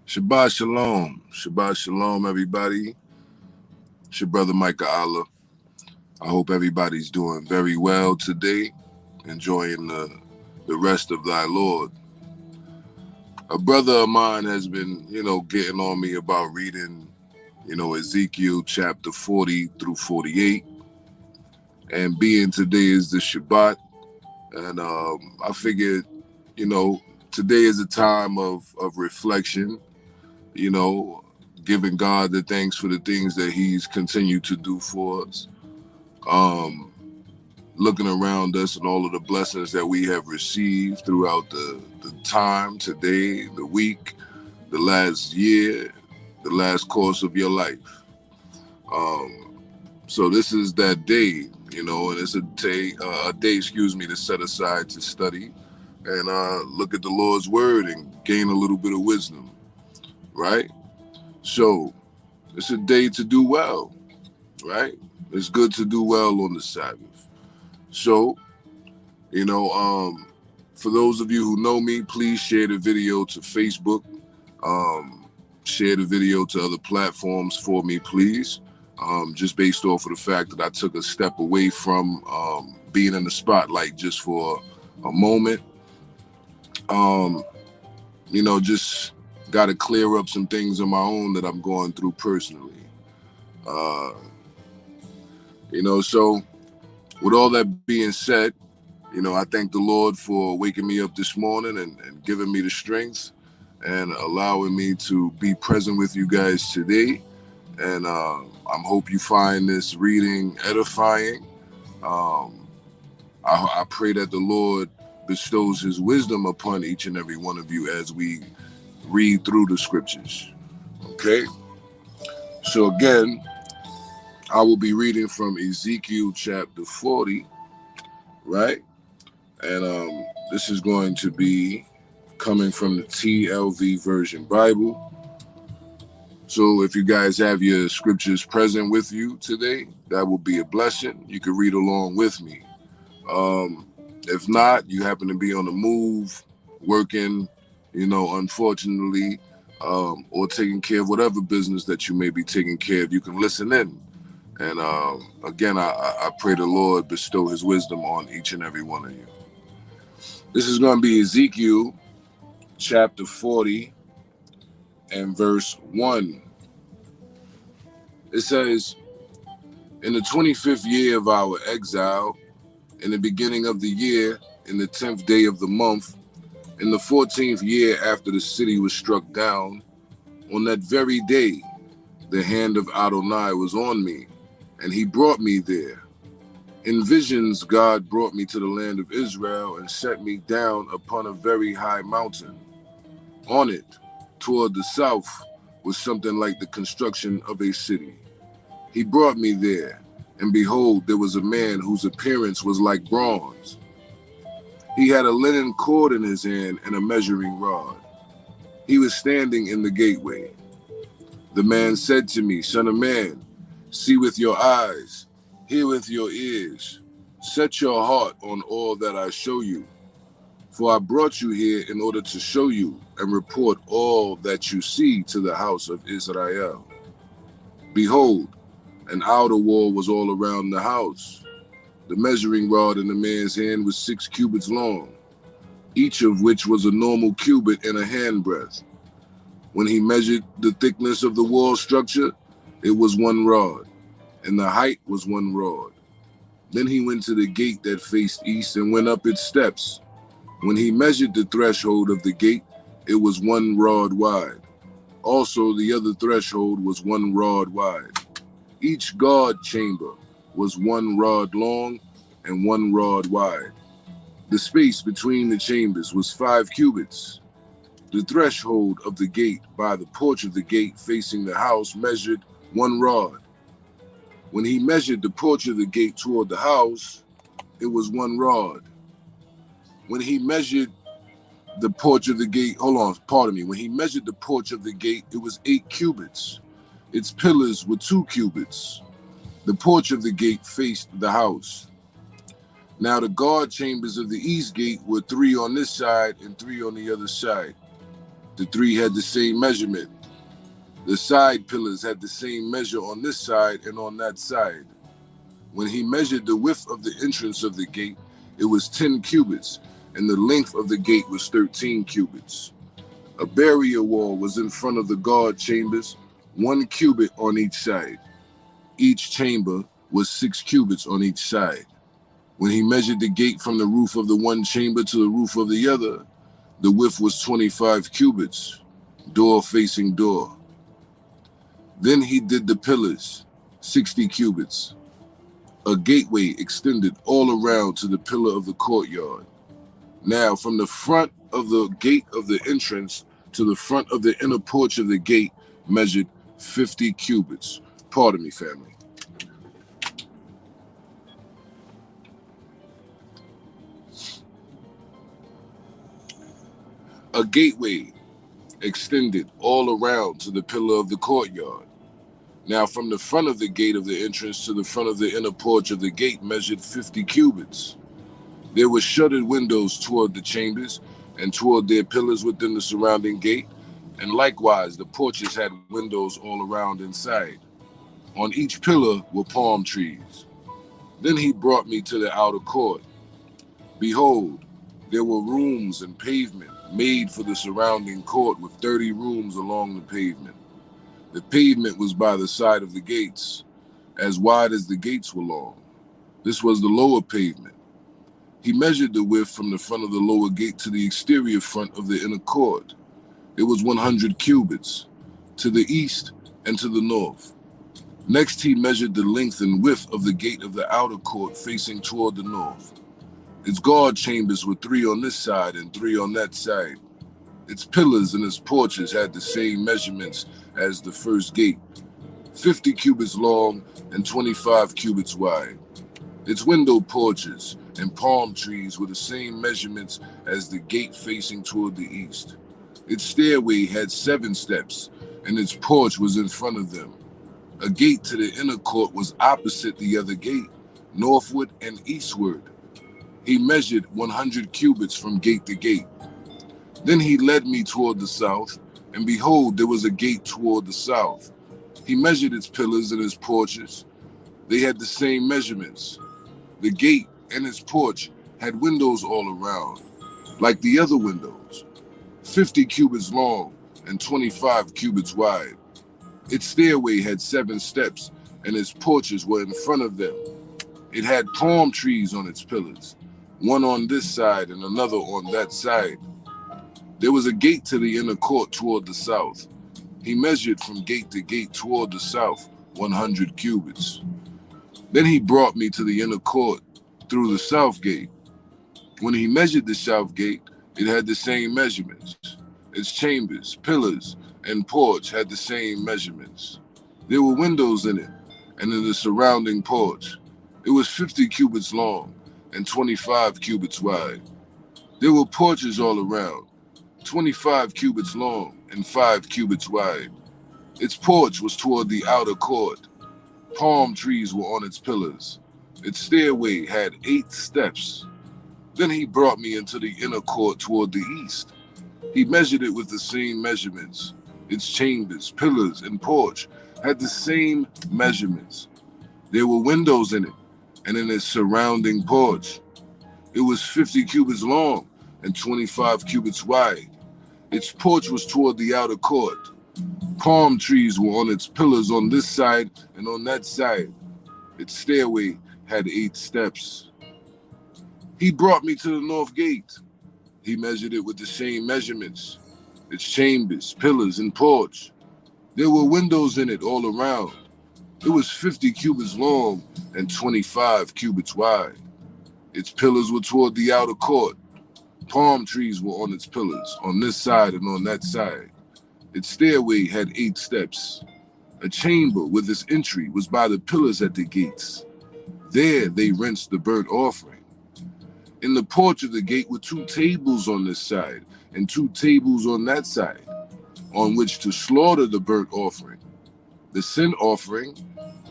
Shabbat Shalom. Shabbat Shalom, everybody. It's your brother Micah Allah. I hope everybody's doing very well today, enjoying the rest of thy Lord. A brother of mine has been, getting on me about reading, Ezekiel chapter 40 through 48. And being today is the Shabbat. And I figured, today is a time of reflection, giving God the thanks for the things that he's continued to do for us. Looking around us and all of the blessings that we have received throughout the time, today, the week, the last year, the last course of your life. So this is that day, and it's a day, to set aside to study and look at the Lord's word and gain a little bit of wisdom, right? So it's a day to do well, right? It's good to do well on the Sabbath. So, for those of you who know me, please share the video to Facebook. Share the video to other platforms for me, please. Just based off of the fact that I took a step away from being in the spotlight just for a moment. Just got to clear up some things on my own that I'm going through personally. So with all that being said, I thank the Lord for waking me up this morning and giving me the strength and allowing me to be present with you guys today. And I hope you find this reading edifying. I pray that the Lord bestows his wisdom upon each and every one of you as we read through the scriptures. Okay? So again, I will be reading from Ezekiel chapter 40, right? And this is going to be coming from the TLV Version Bible. So if you guys have your scriptures present with you today, that will be a blessing. You can read along with me. If not, you happen to be on the move, working, unfortunately, or taking care of whatever business that you may be taking care of, you can listen in. And again, I pray the Lord bestow his wisdom on each and every one of you. This is going to be Ezekiel chapter 40 and verse 1. It says, in the 25th year of our exile, in the beginning of the year, in the 10th day of the month, in the 14th year after the city was struck down, on that very day, the hand of Adonai was on me, and he brought me there. In visions, God brought me to the land of Israel and set me down upon a very high mountain. On it, toward the south, was something like the construction of a city. He brought me there, and behold, there was a man whose appearance was like bronze. He had a linen cord in his hand and a measuring rod. He was standing in the gateway. The man said to me, Son of man, see with your eyes, hear with your ears, set your heart on all that I show you. For I brought you here in order to show you and report all that you see to the house of Israel. Behold, an outer wall was all around the house. The measuring rod in the man's hand was 6 cubits long, each of which was a normal cubit and a handbreadth. When he measured the thickness of the wall structure, it was 1 rod, and the height was 1 rod. Then he went to the gate that faced east and went up its steps. When he measured the threshold of the gate, it was 1 rod wide. Also, the other threshold was 1 rod wide. Each guard chamber was 1 rod long and 1 rod wide. The space between the chambers was 5 cubits. The threshold of the gate by the porch of the gate facing the house measured 1 rod. When he measured the porch of the gate toward the house, it was 1 rod. When he measured the porch of the gate, when he measured the porch of the gate, it was 8 cubits. Its pillars were 2 cubits. The porch of the gate faced the house. Now the guard chambers of the east gate were 3 on this side and 3 on the other side. The three had the same measurement. The side pillars had the same measure on this side and on that side. When he measured the width of the entrance of the gate, it was 10 cubits, and the length of the gate was 13 cubits. A barrier wall was in front of the guard chambers, 1 cubit on each side. Each chamber was 6 cubits on each side. When he measured the gate from the roof of the one chamber to the roof of the other, the width was 25 cubits, door facing door. Then he did the pillars, 60 cubits. A gateway extended all around to the pillar of the courtyard. Now, from the front of the gate of the entrance to the front of the inner porch of the gate measured 50 cubits. Pardon me, family. A gateway extended all around to the pillar of the courtyard. Now, from the front of the gate of the entrance to the front of the inner porch of the gate measured 50 cubits. There were shuttered windows toward the chambers and toward their pillars within the surrounding gate, and likewise the porches had windows all around inside. On each pillar were palm trees. Then he brought me to the outer court. Behold, there were rooms and pavement made for the surrounding court with 30 rooms along the pavement. The pavement was by the side of the gates, as wide as the gates were long. This was the lower pavement. He measured the width from the front of the lower gate to the exterior front of the inner court. It was 100 cubits, to the east and to the north. Next he measured the length and width of the gate of the outer court facing toward the north. Its guard chambers were 3 on this side and 3 on that side. Its pillars and its porches had the same measurements as the first gate, 50 cubits long and 25 cubits wide. Its window porches and palm trees were the same measurements as the gate facing toward the east. Its stairway had 7 steps, and its porch was in front of them. A gate to the inner court was opposite the other gate, northward and eastward. He measured 100 cubits from gate to gate. Then he led me toward the south, and behold, there was a gate toward the south. He measured its pillars and its porches. They had the same measurements. The gate and its porch had windows all around, like the other windows, 50 cubits long and 25 cubits wide. Its stairway had 7 steps, and its porches were in front of them. It had palm trees on its pillars, one on this side and another on that side. There was a gate to the inner court toward the south. He measured from gate to gate toward the south 100 cubits. Then he brought me to the inner court through the south gate. When he measured the south gate, it had the same measurements. Its chambers, pillars, and porch had the same measurements. There were windows in it and in the surrounding porch. It was 50 cubits long and 25 cubits wide. There were porches all around, 25 cubits long and 5 cubits wide. Its porch was toward the outer court. Palm trees were on its pillars. Its stairway had 8 steps. Then he brought me into the inner court toward the east. He measured it with the same measurements. Its chambers, pillars, and porch had the same measurements. There were windows in it and in its surrounding porch. It was 50 cubits long and 25 cubits wide. Its porch was toward the outer court. Palm trees were on its pillars on this side and on that side. Its stairway had 8 steps. He brought me to the north gate. He measured it with the same measurements. Its chambers, pillars, and porch. There were windows in it all around. It was 50 cubits long and 25 cubits wide. Its pillars were toward the outer court. Palm trees were on its pillars, on this side and on that side. Its stairway had 8 steps. A chamber with its entry was by the pillars at the gates. There they rinsed the burnt offering. In the porch of the gate were 2 tables on this side and 2 tables on that side, on which to slaughter the burnt offering, the sin offering,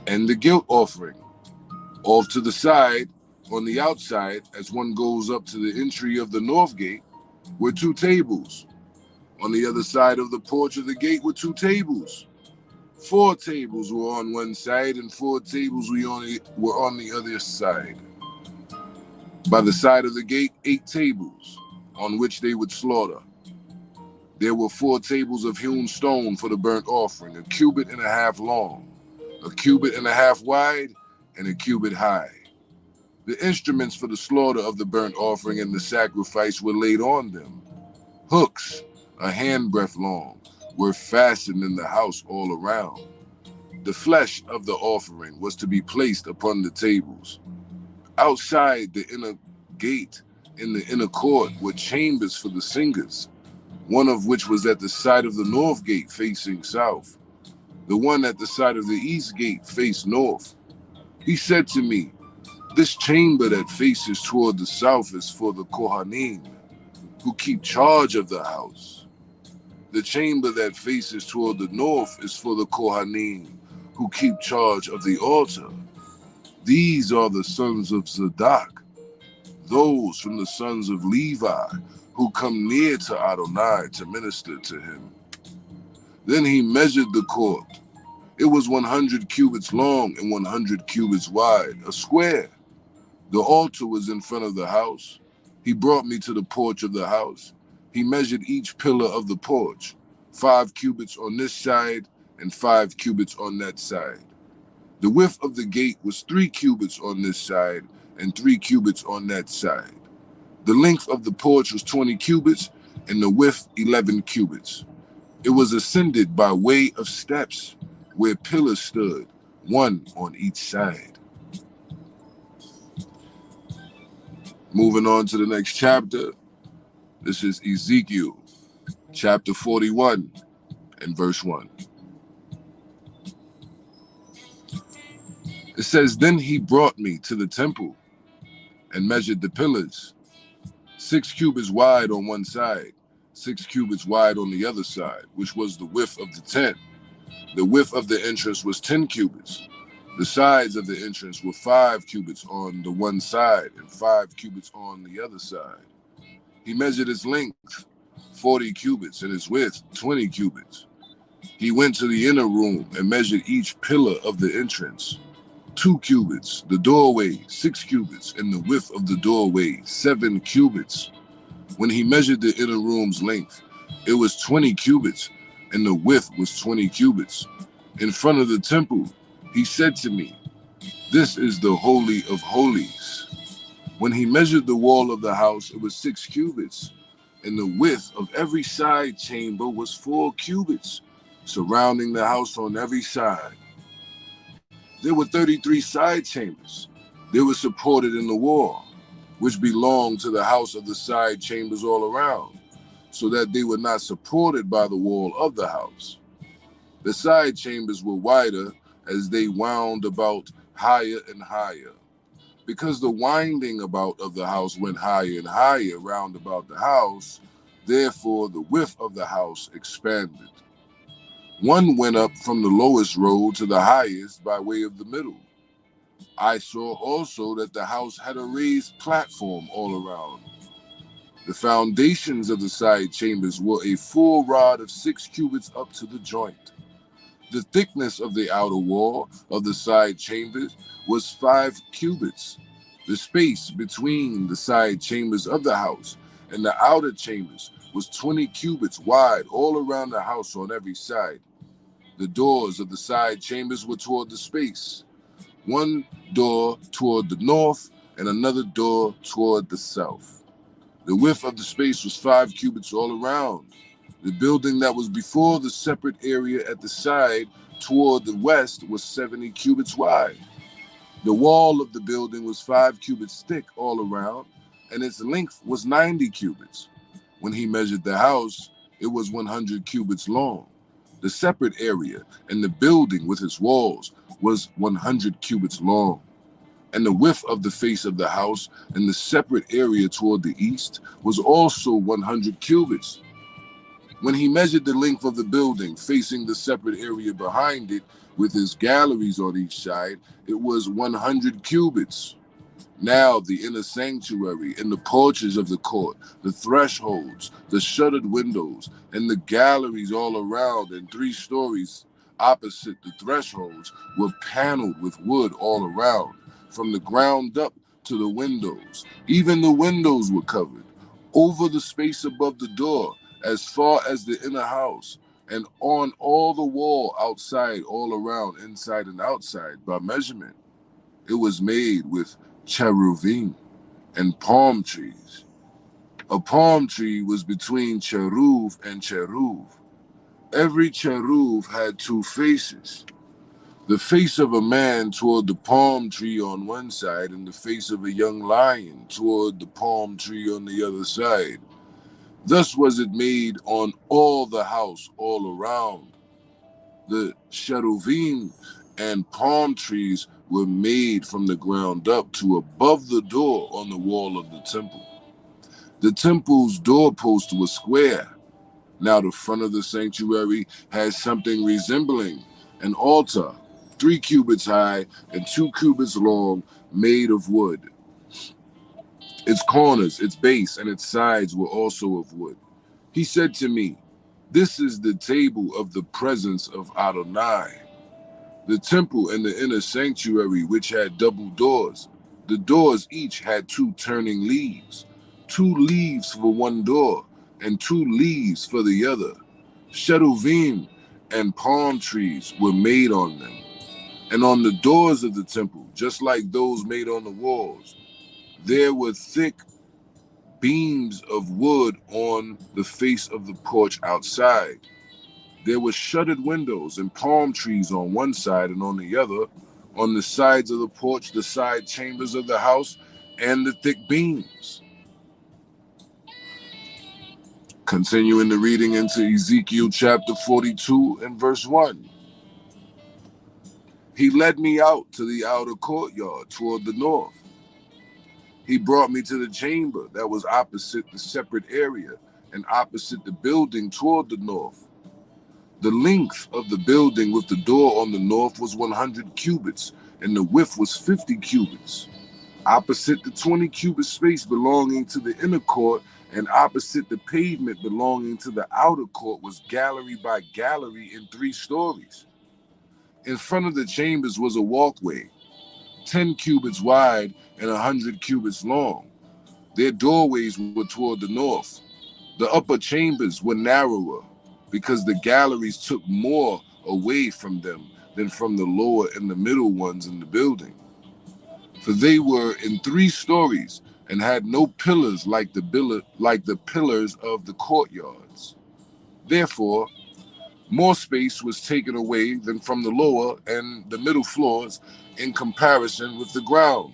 and the guilt offering. Off to the side, on the outside, as one goes up to the entry of the north gate, were 2 tables. On the other side of the porch of the gate were 2 tables. 4 tables were on one side, and 4 tables were on the other side. By the side of the gate, 8 tables, on which they would slaughter. There were 4 tables of hewn stone for the burnt offering, 1.5 cubits long, 1.5 cubits wide, and 1 cubit high. The instruments for the slaughter of the burnt offering and the sacrifice were laid on them. Hooks, a handbreadth long, were fastened in the house all around. The flesh of the offering was to be placed upon the tables. Outside the inner gate in the inner court were chambers for the singers, one of which was at the side of the north gate facing south. The one at the side of the east gate faced north. He said to me, "This chamber that faces toward the south is for the Kohanim, who keep charge of the house. The chamber that faces toward the north is for the Kohanim, who keep charge of the altar. These are the sons of Zadok, those from the sons of Levi, who come near to Adonai to minister to him." Then he measured the court. It was 100 cubits long and 100 cubits wide, a square. The altar was in front of the house. He brought me to the porch of the house. He measured each pillar of the porch, 5 cubits on this side and 5 cubits on that side. The width of the gate was 3 cubits on this side and 3 cubits on that side. The length of the porch was 20 cubits and the width 11 cubits. It was ascended by way of steps where pillars stood, 1 on each side. Moving on to the next chapter. This is Ezekiel, chapter 41 and verse 1. It says, "Then he brought me to the temple and measured the pillars, 6 cubits wide on one side, 6 cubits wide on the other side, which was the width of the tent. The width of the entrance was 10 cubits. The sides of the entrance were 5 cubits on the one side and 5 cubits on the other side. He measured its length, 40 cubits, and its width, 20 cubits. He went to the inner room and measured each pillar of the entrance, 2 cubits, the doorway, 6 cubits, and the width of the doorway, 7 cubits. When he measured the inner room's length, it was 20 cubits, and the width was 20 cubits. In front of the temple, he said to me, 'This is the Holy of Holies.' When he measured the wall of the house, it was 6 cubits, and the width of every side chamber was 4 cubits, surrounding the house on every side. There were 33 side chambers. They were supported in the wall, which belonged to the house of the side chambers all around, so that they were not supported by the wall of the house. The side chambers were wider as they wound about higher and higher, because the winding about of the house went higher and higher round about the house. Therefore, the width of the house expanded. One went up from the lowest row to the highest by way of the middle. I saw also that the house had a raised platform all around. The foundations of the side chambers were a full rod of 6 cubits up to the joint. The thickness of the outer wall of the side chambers was 5 cubits. The space between the side chambers of the house and the outer chambers was 20 cubits wide all around the house on every side. The doors of the side chambers were toward the space, one door toward the north and another door toward the south. The width of the space was 5 cubits all around. The building that was before the separate area at the side toward the west was 70 cubits wide. The wall of the building was 5 cubits thick all around, and its length was 90 cubits. When he measured the house, it was 100 cubits long. The separate area and the building with its walls was 100 cubits long. And the width of the face of the house and the separate area toward the east was also 100 cubits. When he measured the length of the building facing the separate area behind it with its galleries on each side, it was 100 cubits. Now the inner sanctuary and the porches of the court, the thresholds, the shuttered windows, and the galleries all around in 3 stories opposite the thresholds were paneled with wood all around, from the ground up to the windows. Even the windows were covered, over the space above the door, as far as the inner house, and on all the wall outside, all around, inside and outside, by measurement. It was made with cherubim and palm trees. A palm tree was between cherub and cherub. Every cherub had 2 faces. The face of a man toward the palm tree on one side, and the face of a young lion toward the palm tree on the other side. Thus was it made on all the house all around. The cherubim and palm trees were made from the ground up to above the door on the wall of the temple. The temple's doorpost was square. Now the front of the sanctuary had something resembling an altar, 3 cubits high and 2 cubits long, made of wood. Its corners, its base, and its sides were also of wood. He said to me, "This is the table of the presence of Adonai." The temple and the inner sanctuary, which had double doors. The doors each had 2 turning leaves, 2 leaves for one door, and 2 leaves for the other. Cherubim and palm trees were made on them, and on the doors of the temple, just like those made on the walls. There were thick beams of wood on the face of the porch outside. There were shuttered windows and palm trees on one side, and on the other, on the sides of the porch, the side chambers of the house, and the thick beams. Continuing the reading into Ezekiel chapter 42 and verse 1. He led me out to the outer courtyard toward the north. He brought me to the chamber that was opposite the separate area and opposite the building toward the north. The length of the building with the door on the north was 100 cubits, and the width was 50 cubits. Opposite the 20 cubit space belonging to the inner court and opposite the pavement belonging to the outer court was gallery by gallery in 3 stories. In front of the chambers was a walkway, 10 cubits wide and 100 cubits long. Their doorways were toward the north. The upper chambers were narrower, because the galleries took more away from them than from the lower and the middle ones in the building. For they were in 3 stories and had no pillars like the pillars of the courtyards. Therefore, more space was taken away than from the lower and the middle floors in comparison with the ground.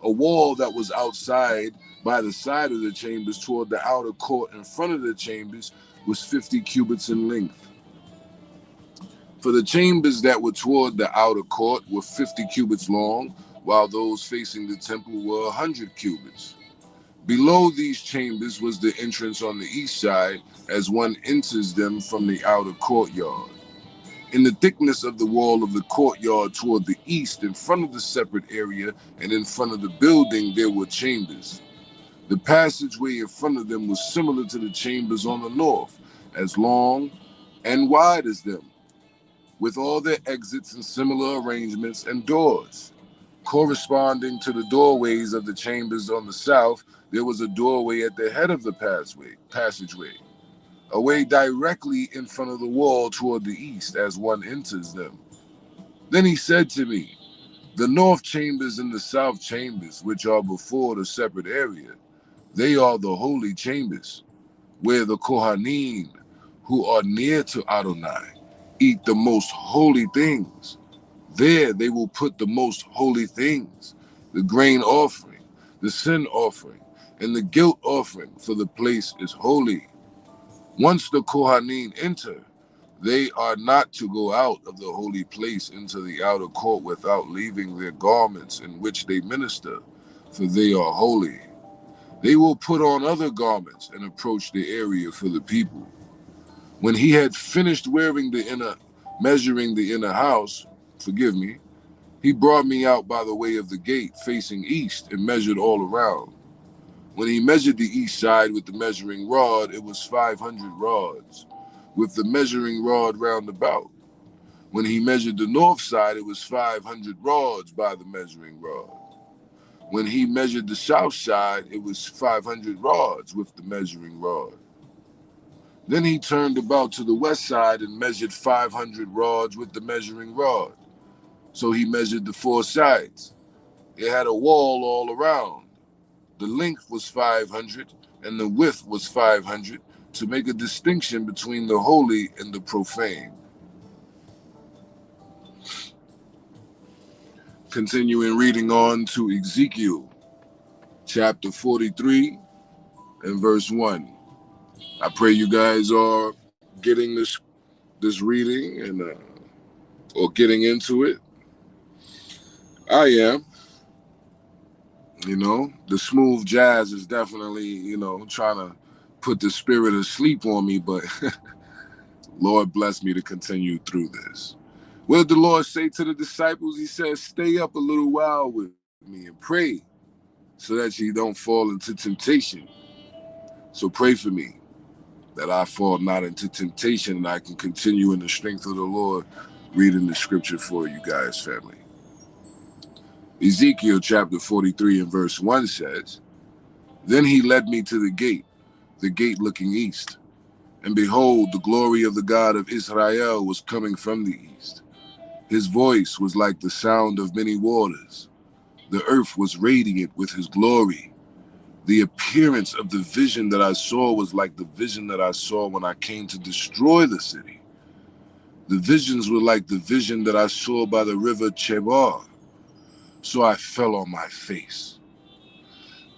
A wall that was outside by the side of the chambers toward the outer court in front of the chambers was 50 cubits in length. For the chambers that were toward the outer court were 50 cubits long, while those facing the temple were 100 cubits. Below these chambers was the entrance on the east side, as one enters them from the outer courtyard. In the thickness of the wall of the courtyard toward the east, in front of the separate area and in front of the building, there were chambers. The passageway in front of them was similar to the chambers on the north, as long and wide as them, with all their exits and similar arrangements and doors. Corresponding to the doorways of the chambers on the south, there was a doorway at the head of the passageway, a way directly in front of the wall toward the east as one enters them. Then he said to me, "The north chambers and the south chambers, which are before the separate area, they are the holy chambers, where the Kohanim, who are near to Adonai, eat the most holy things. There they will put the most holy things, the grain offering, the sin offering, and the guilt offering, for the place is holy. Once the Kohanim enter, they are not to go out of the holy place into the outer court without leaving their garments in which they minister, for they are holy. They will put on other garments and approach the area for the people. When he had finished measuring the inner house, He brought me out by the way of the gate facing east and measured all around. When he measured the east side with the measuring rod, it was 500 rods, with the measuring rod round about. When he measured the north side, it was 500 rods by the measuring rod. When he measured the south side, it was 500 rods with the measuring rod. Then he turned about to the west side and measured 500 rods with the measuring rod. So he measured the four sides. It had a wall all around. The length was 500 and the width was 500 to make a distinction between the holy and the profane. Continuing reading on to Ezekiel chapter 43 and verse 1. I pray you guys are getting this reading and or getting into it. I am. The smooth jazz is definitely, trying to put the spirit of sleep on me, but Lord bless me to continue through this. What did the Lord say to the disciples? He says, stay up a little while with me and pray so that you don't fall into temptation. So pray for me that I fall not into temptation and I can continue in the strength of the Lord reading the scripture for you guys, family. Ezekiel chapter 43 and verse 1 says, then he led me to the gate looking east. And behold, the glory of the God of Israel was coming from the east. His voice was like the sound of many waters. The earth was radiant with his glory. The appearance of the vision that I saw was like the vision that I saw when I came to destroy the city. The visions were like the vision that I saw by the river Chebar. So I fell on my face.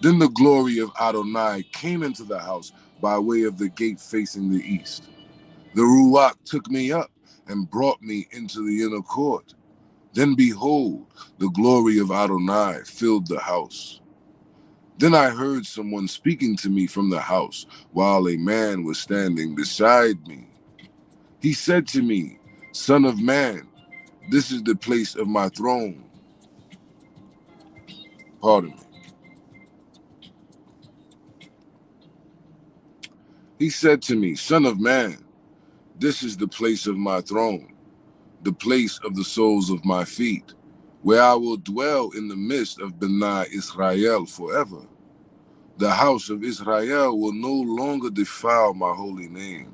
Then the glory of Adonai came into the house by way of the gate facing the east. The Ruach took me up and brought me into the inner court. Then behold, the glory of Adonai filled the house. Then I heard someone speaking to me from the house while a man was standing beside me. He said to me, Son of man, this is the place of my throne. Pardon me. He said to me, Son of man, this is the place of my throne, the place of the soles of my feet, where I will dwell in the midst of B'nai Israel forever. The house of Israel will no longer defile my holy name,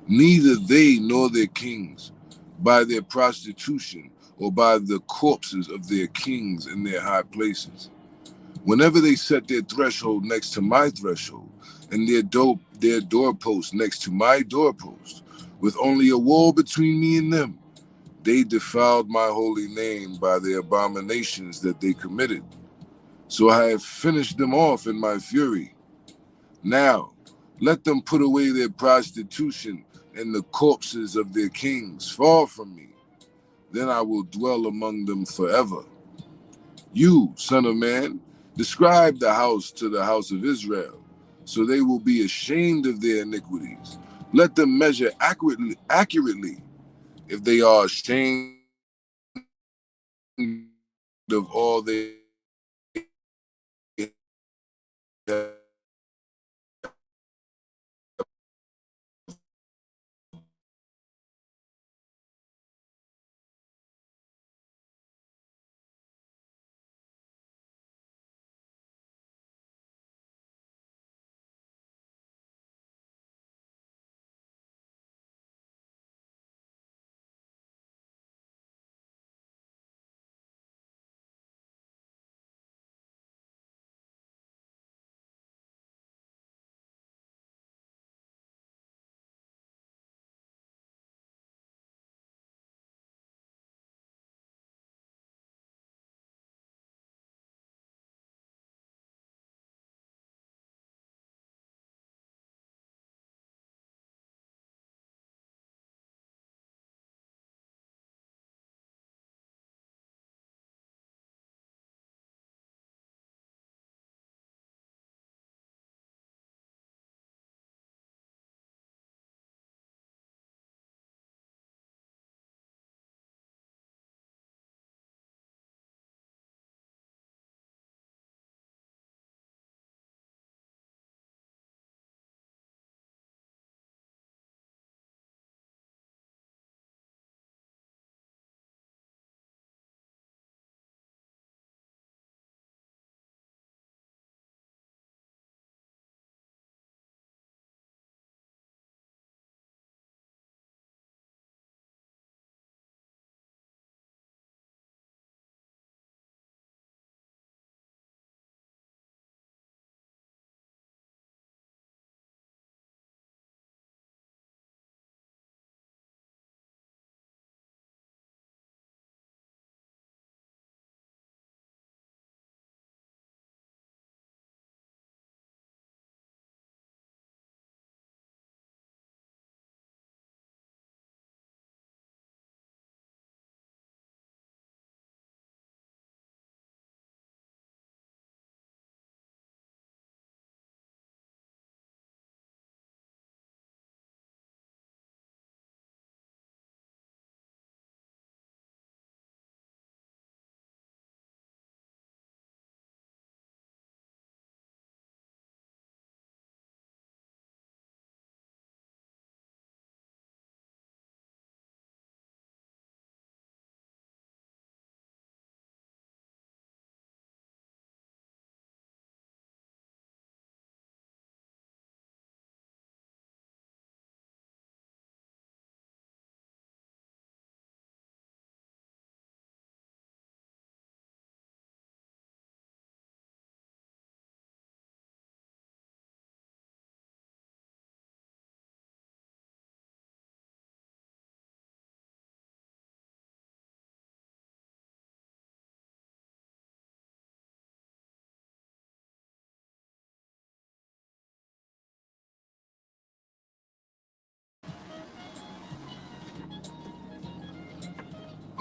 neither they nor their kings, by their prostitution or by the corpses of their kings in their high places. Whenever they set their threshold next to my threshold, and their doorpost next to my doorpost, with only a wall between me and them, they defiled my holy name by the abominations that they committed. So I have finished them off in my fury. Now, let them put away their prostitution and the corpses of their kings far from me. Then I will dwell among them forever. You, son of man, describe the house to the house of Israel, so they will be ashamed of their iniquities. Let them measure accurately if they are ashamed of all they have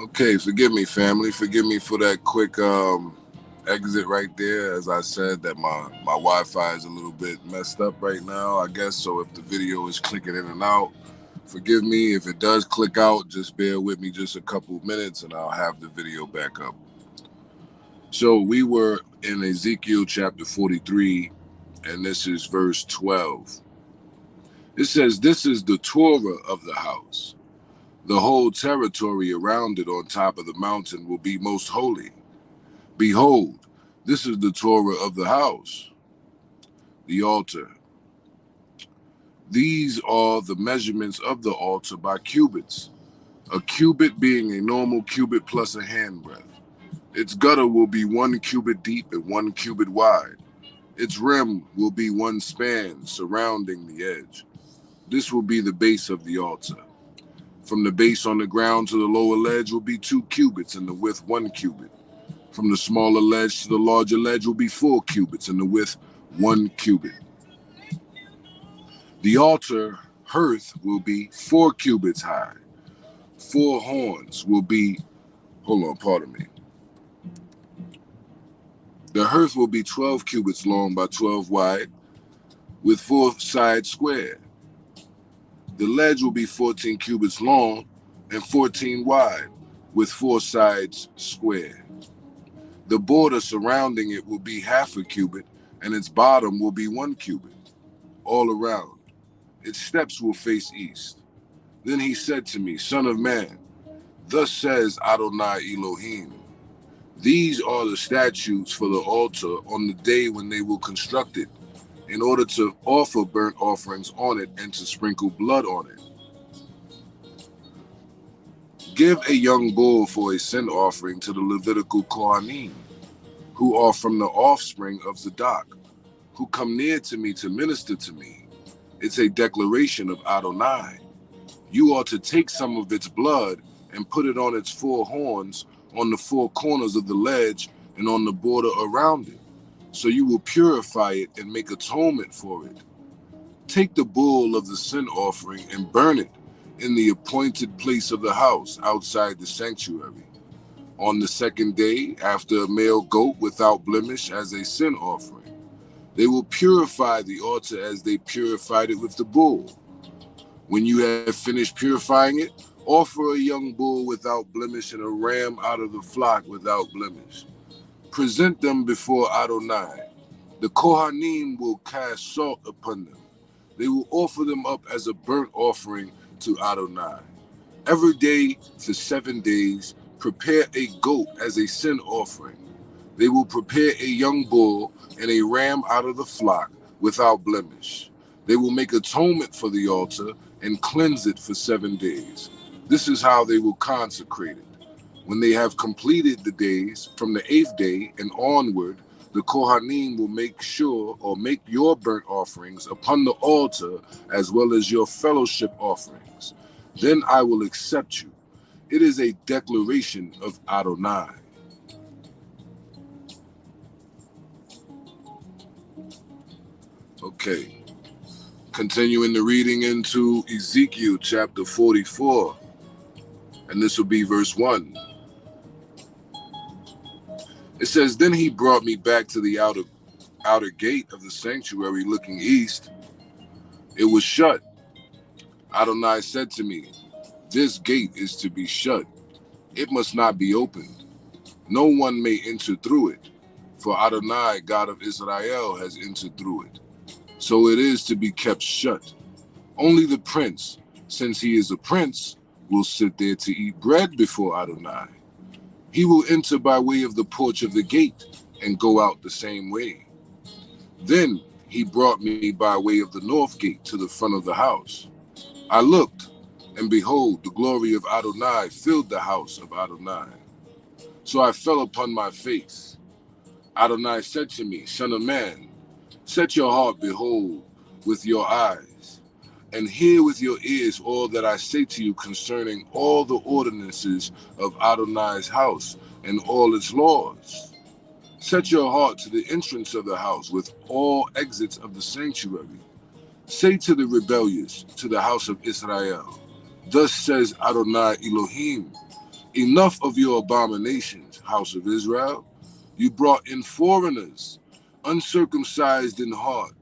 Okay, forgive me, family. Forgive me for that quick exit right there. As I said, that my Wi-Fi is a little bit messed up right now, I guess. So if the video is clicking in and out, forgive me. If it does click out, just bear with me just a couple minutes and I'll have the video back up. So we were in Ezekiel chapter 43, and this is verse 12. It says, "This is the Torah of the house. The whole territory around it on top of the mountain will be most holy. Behold, this is the Torah of the house, the altar. These are the measurements of the altar by cubits, a cubit being a normal cubit plus a handbreadth. Its gutter will be 1 cubit deep and 1 cubit wide. Its rim will be 1 span surrounding the edge. This will be the base of the altar. From the base on the ground to the lower ledge will be 2 cubits, and the width 1 cubit. From the smaller ledge to the larger ledge will be 4 cubits, and the width 1 cubit. The altar hearth will be 4 cubits high. 4 horns will be, pardon me. The hearth will be 12 cubits long by 12 wide, with 4 sides square. The ledge will be 14 cubits long and 14 wide, with 4 sides square. The border surrounding it will be 1/2 cubit, and its bottom will be 1 cubit, all around. Its steps will face east. Then he said to me, Son of man, thus says Adonai Elohim, these are the statutes for the altar on the day when they will construct it, in order to offer burnt offerings on it and to sprinkle blood on it. Give a young bull for a sin offering to the Levitical Kohanim, who are from the offspring of Zadok, who come near to me to minister to me. It's a declaration of Adonai. You are to take some of its blood and put it on its 4 horns, on the 4 corners of the ledge, and on the border around it. So you will purify it and make atonement for it. Take the bull of the sin offering and burn it in the appointed place of the house outside the sanctuary. On the 2nd day, after a male goat without blemish as a sin offering, they will purify the altar as they purified it with the bull. When you have finished purifying it, offer a young bull without blemish and a ram out of the flock without blemish. Present them before Adonai. The Kohanim will cast salt upon them. They will offer them up as a burnt offering to Adonai. Every day for 7 days, prepare a goat as a sin offering. They will prepare a young bull and a ram out of the flock without blemish. They will make atonement for the altar and cleanse it for 7 days. This is how they will consecrate it. When they have completed the days, from the 8th day and onward, the Kohanim will make your burnt offerings upon the altar as well as your fellowship offerings. Then I will accept you. It is a declaration of Adonai. Okay, continuing the reading into Ezekiel chapter 44, and this will be verse 1. It says, Then he brought me back to the outer gate of the sanctuary looking east. It was shut. Adonai said to me, This gate is to be shut. It must not be opened. No one may enter through it, for Adonai, God of Israel, has entered through it. So it is to be kept shut. Only the prince, since he is a prince, will sit there to eat bread before Adonai. He will enter by way of the porch of the gate and go out the same way. Then he brought me by way of the north gate to the front of the house. I looked, and behold, the glory of Adonai filled the house of Adonai. So I fell upon my face. Adonai said to me, Son of man, set your heart, behold, with your eyes, and hear with your ears all that I say to you concerning all the ordinances of Adonai's house and all its laws. Set your heart to the entrance of the house with all exits of the sanctuary. Say to the rebellious, to the house of Israel, Thus says Adonai Elohim, Enough of your abominations, house of Israel. You brought in foreigners, uncircumcised in heart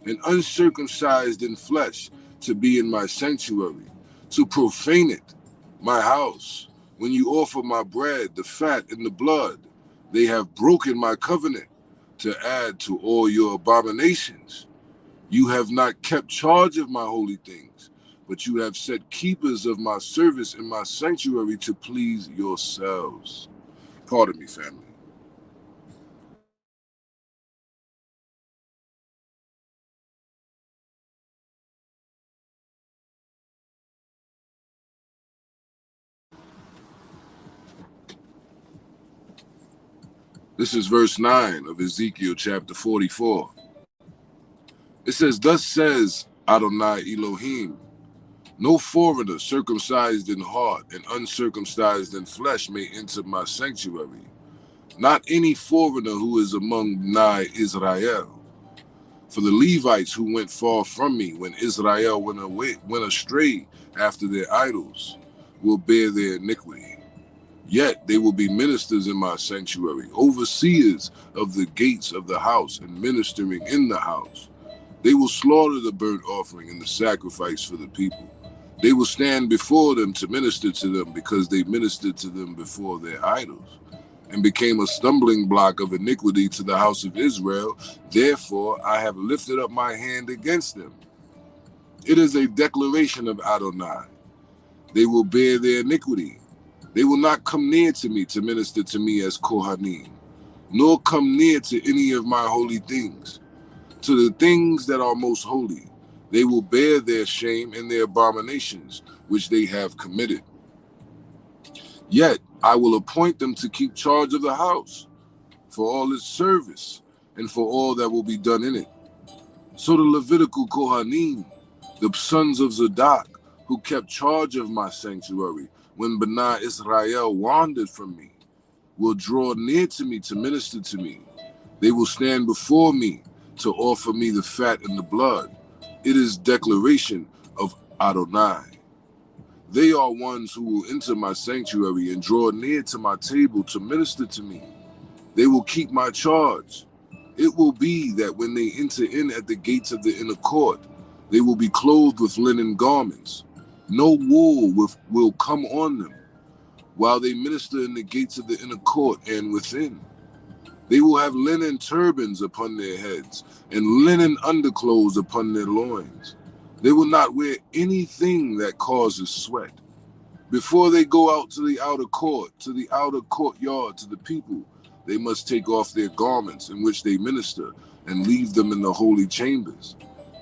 and uncircumcised in flesh, to be in my sanctuary, to profane it, my house. When you offer my bread, the fat and the blood, they have broken my covenant to add to all your abominations. You have not kept charge of my holy things, but you have set keepers of my service in my sanctuary to please yourselves. Pardon me, family. This is verse 9 of Ezekiel chapter 44. It says, "Thus says Adonai Elohim, no foreigner circumcised in heart and uncircumcised in flesh may enter my sanctuary. Not any foreigner who is among Bnai Israel. For the Levites who went far from me when Israel went astray after their idols will bear their iniquity. Yet they will be ministers in my sanctuary, overseers of the gates of the house and ministering in the house. They will slaughter the burnt offering and the sacrifice for the people. They will stand before them to minister to them because they ministered to them before their idols and became a stumbling block of iniquity to the house of Israel. Therefore, I have lifted up my hand against them." It is a declaration of Adonai. They will bear their iniquity. They will not come near to me to minister to me as Kohanim, nor come near to any of my holy things. To the things that are most holy, they will bear their shame and their abominations, which they have committed. Yet I will appoint them to keep charge of the house, for all its service, and for all that will be done in it. So the Levitical Kohanim, the sons of Zadok, who kept charge of my sanctuary when Bnai Israel wandered from me, will draw near to me to minister to me. They will stand before me to offer me the fat and the blood. It is declaration of Adonai. They are ones who will enter my sanctuary and draw near to my table to minister to me. They will keep my charge. It will be that when they enter in at the gates of the inner court, they will be clothed with linen garments. No wool will come on them while they minister in the gates of the inner court and within. They will have linen turbans upon their heads and linen underclothes upon their loins. They will not wear anything that causes sweat. Before they go out to the outer court, to the outer courtyard, to the people, they must take off their garments in which they minister and leave them in the holy chambers.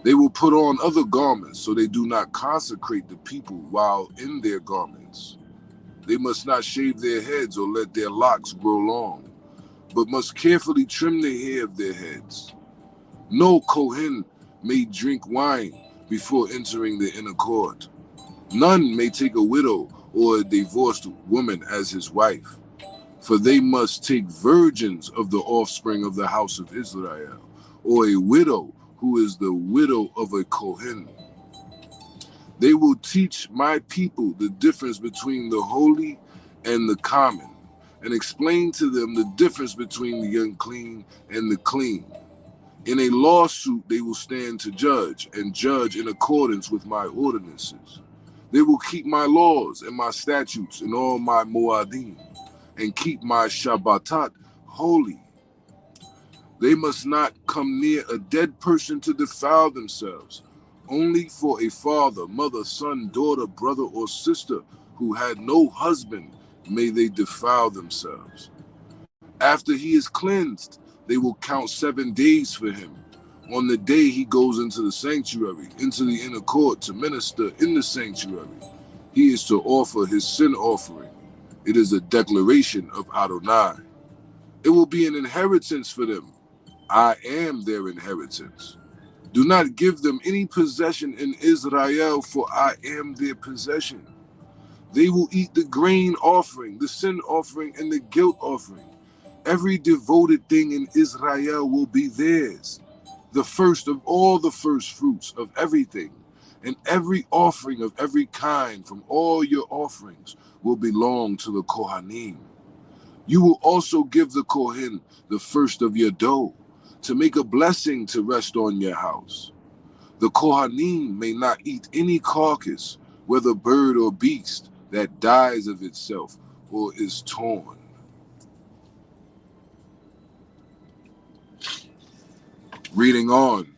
They will put on other garments so they do not consecrate the people while in their garments. They must not shave their heads or let their locks grow long, but must carefully trim the hair of their heads. No Kohen may drink wine before entering the inner court. None may take a widow or a divorced woman as his wife, for they must take virgins of the offspring of the house of Israel, or a widow who is the widow of a Kohen. They will teach my people the difference between the holy and the common, and explain to them the difference between the unclean and the clean. In a lawsuit, they will stand to judge and judge in accordance with my ordinances. They will keep my laws and my statutes and all my moadim, and keep my Shabbatot holy. They must not come near a dead person to defile themselves. Only for a father, mother, son, daughter, brother, or sister who had no husband may they defile themselves. After he is cleansed, they will count 7 days for him. On the day he goes into the sanctuary, into the inner court to minister in the sanctuary, he is to offer his sin offering. It is a declaration of Adonai. It will be an inheritance for them. I am their inheritance. Do not give them any possession in Israel, for I am their possession. They will eat the grain offering, the sin offering, and the guilt offering. Every devoted thing in Israel will be theirs, the first of all the first fruits of everything, And every offering of every kind from all your offerings will belong to the Kohanim. You will also give the Kohen the first of your dough, to make a blessing to rest on your house. The Kohanim may not eat any carcass, whether bird or beast, that dies of itself or is torn. Reading on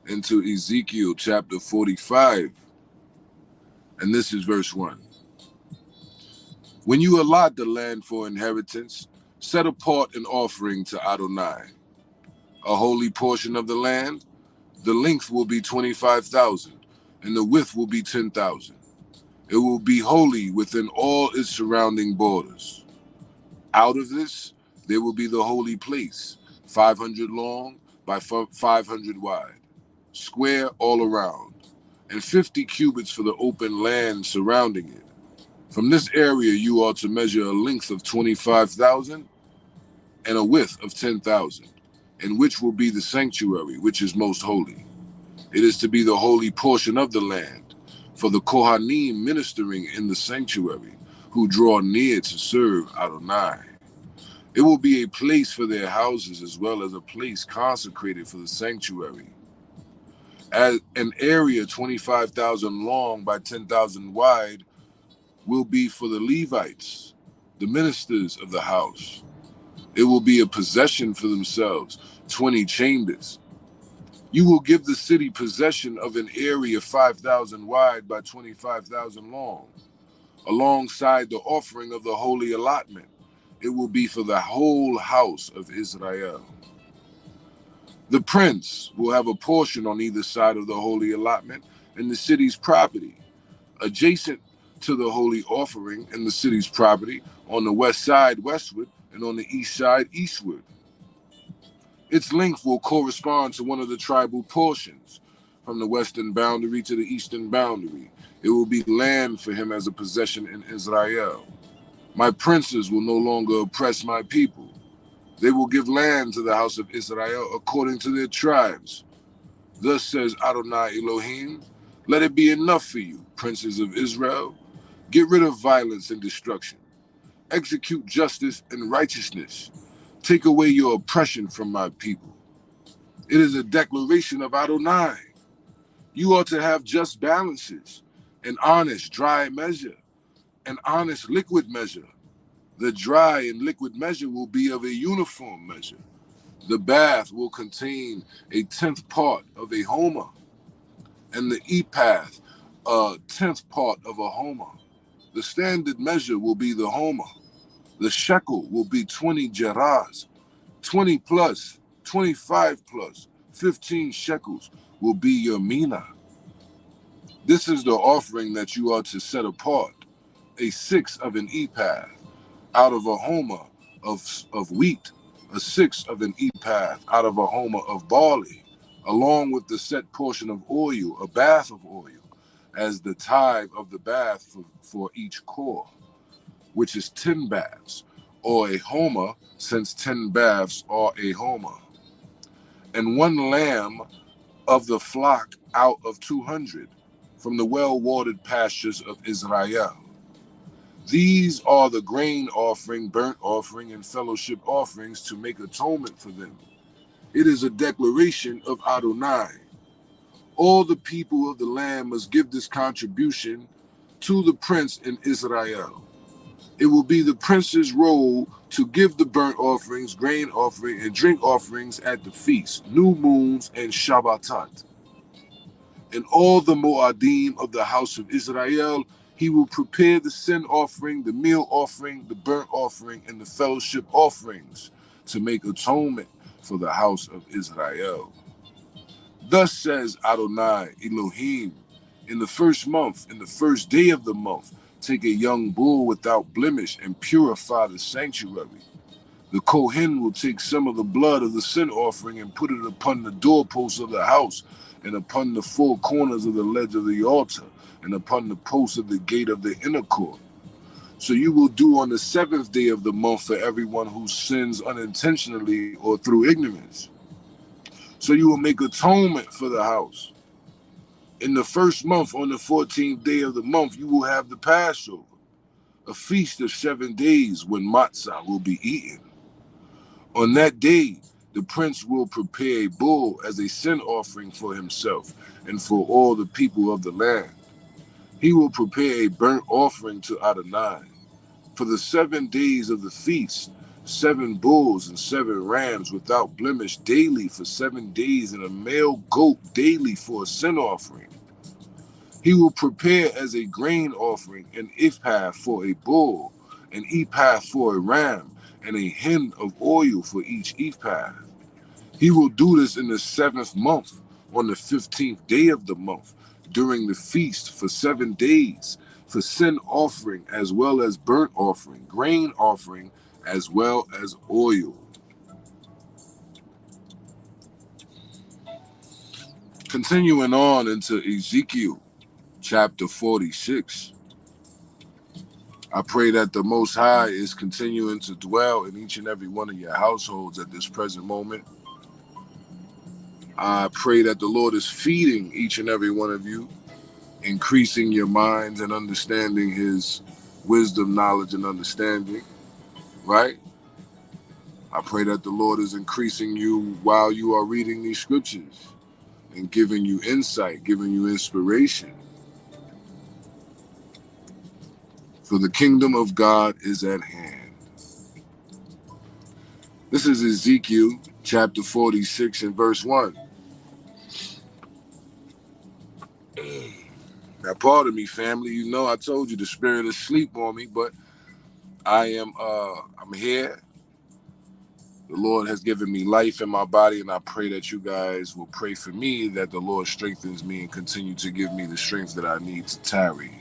into Ezekiel chapter 45, and this is verse 1. When you allot the land for inheritance, set apart an offering to Adonai. A holy portion of the land, the length will be 25,000, and the width will be 10,000. It will be holy within all its surrounding borders. Out of this, there will be the holy place, 500 long by 500 wide, square all around, and 50 cubits for the open land surrounding it. From this area, you are to measure a length of 25,000 and a width of 10,000, in which will be the sanctuary, which is most holy. It is to be the holy portion of the land, for the Kohanim ministering in the sanctuary, who draw near to serve Adonai. It will be a place for their houses, as well as a place consecrated for the sanctuary. As an area 25,000 long by 10,000 wide will be for the Levites, the ministers of the house. It will be a possession for themselves, 20 chambers. You will give the city possession of an area 5,000 wide by 25,000 long, alongside the offering of the holy allotment. It will be for the whole house of Israel. The prince will have a portion on either side of the holy allotment in the city's property, adjacent to the holy offering in the city's property, on the west side westward and on the east side eastward. Its length will correspond to one of the tribal portions, from the western boundary to the eastern boundary. It will be land for him as a possession in Israel. My princes will no longer oppress my people. They will give land to the house of Israel according to their tribes. Thus says Adonai Elohim, let it be enough for you, princes of Israel. Get rid of violence and destruction. Execute justice and righteousness. Take away your oppression from my people. It is a declaration of Adonai. You are to have just balances, an honest dry measure, an honest liquid measure. The dry and liquid measure will be of a uniform measure. The bath will contain a 10th part of a homer, and the epath a 10th part of a homer. The standard measure will be the homer. The shekel will be 20 gerahs, 20 plus, 25 plus, 15 shekels will be your mina. This is the offering that you are to set apart, a sixth of an epath out of a homer of wheat, a sixth of an epath out of a homer of barley, along with the set portion of oil, a bath of oil, as the tithe of the bath for each core, which is 10 baths, or a homer, since 10 baths are a homer. And 1 lamb of the flock out of 200, from the well-watered pastures of Israel. These are the grain offering, burnt offering, and fellowship offerings to make atonement for them. It is a declaration of Adonai. All the people of the land must give this contribution to the prince in Israel. It will be the prince's role to give the burnt offerings, grain offering, and drink offerings at the feasts, new moons, and Shabbatot. And all the Moadim of the house of Israel, he will prepare the sin offering, the meal offering, the burnt offering, and the fellowship offerings to make atonement for the house of Israel. Thus says Adonai Elohim, in the first month, in the first day of the month, take a young bull without blemish and purify the sanctuary. The Kohen will take some of the blood of the sin offering and put it upon the doorposts of the house, and upon the 4 corners of the ledge of the altar, and upon the posts of the gate of the inner court. So you will do on the 7th day of the month for everyone who sins unintentionally or through ignorance. So you will make atonement for the house. In the first month, on the 14th day of the month, you will have the Passover, a feast of 7 days when matzah will be eaten. On that day, the prince will prepare a bull as a sin offering for himself and for all the people of the land. He will prepare a burnt offering to Adonai. For the 7 days of the feast, 7 bulls and 7 rams without blemish daily for 7 days, and a male goat daily for a sin offering. He will prepare as a grain offering an ephah for a bull, an ephah for a ram, and a hin of oil for each ephah. He will do this in the 7th month, on the 15th day of the month, during the feast for 7 days, for sin offering as well as burnt offering, grain offering as well as oil. Continuing on into Ezekiel chapter 46. I pray that the Most High is continuing to dwell in each and every one of your households at this present moment. I pray that the Lord is feeding each and every one of you, increasing your minds and understanding his wisdom, knowledge, and understanding, right? I pray that the Lord is increasing you while you are reading these scriptures and giving you insight, giving you inspiration. For the kingdom of God is at hand. This is Ezekiel chapter 46 and verse 1. Now, pardon me, family. You know I told you the spirit is asleep on me, but I'm here. The Lord has given me life in my body, and I pray that you guys will pray for me, that the Lord strengthens me and continue to give me the strength that I need to tarry.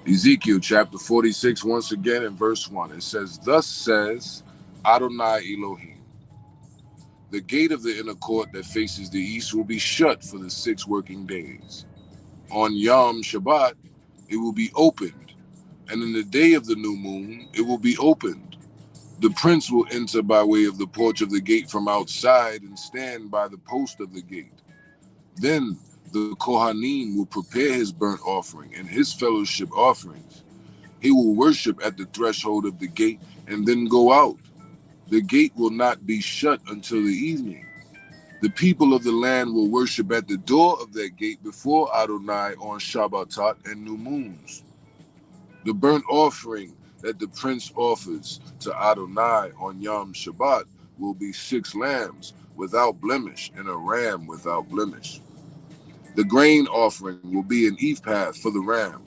Ezekiel chapter 46, once again in verse 1, it says, "Thus says Adonai Elohim, the gate of the inner court that faces the east will be shut for the 6 working days. On Yom Shabbat, it will be opened, and in the day of the new moon, it will be opened. The prince will enter by way of the porch of the gate from outside and stand by the post of the gate. Then the Kohanim will prepare his burnt offering and his fellowship offerings. He will worship at the threshold of the gate and then go out. The gate will not be shut until the evening. The people of the land will worship at the door of that gate before Adonai on Shabbatot and new moons. The burnt offering that the prince offers to Adonai on Yom Shabbat will be 6 lambs without blemish and a ram without blemish. The grain offering will be an ephah for the ram.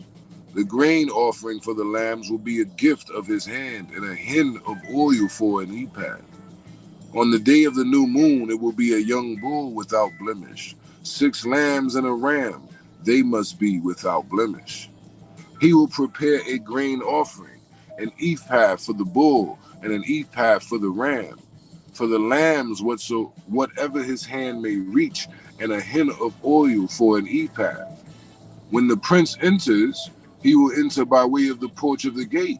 The grain offering for the lambs will be a gift of his hand and a hin of oil for an ephah. On the day of the new moon, it will be a young bull without blemish, 6 lambs and a ram. They must be without blemish. He will prepare a grain offering, an ephah for the bull and an ephah for the ram. For the lambs, whatever his hand may reach, and a hin of oil for an ephah. When the prince enters, he will enter by way of the porch of the gate,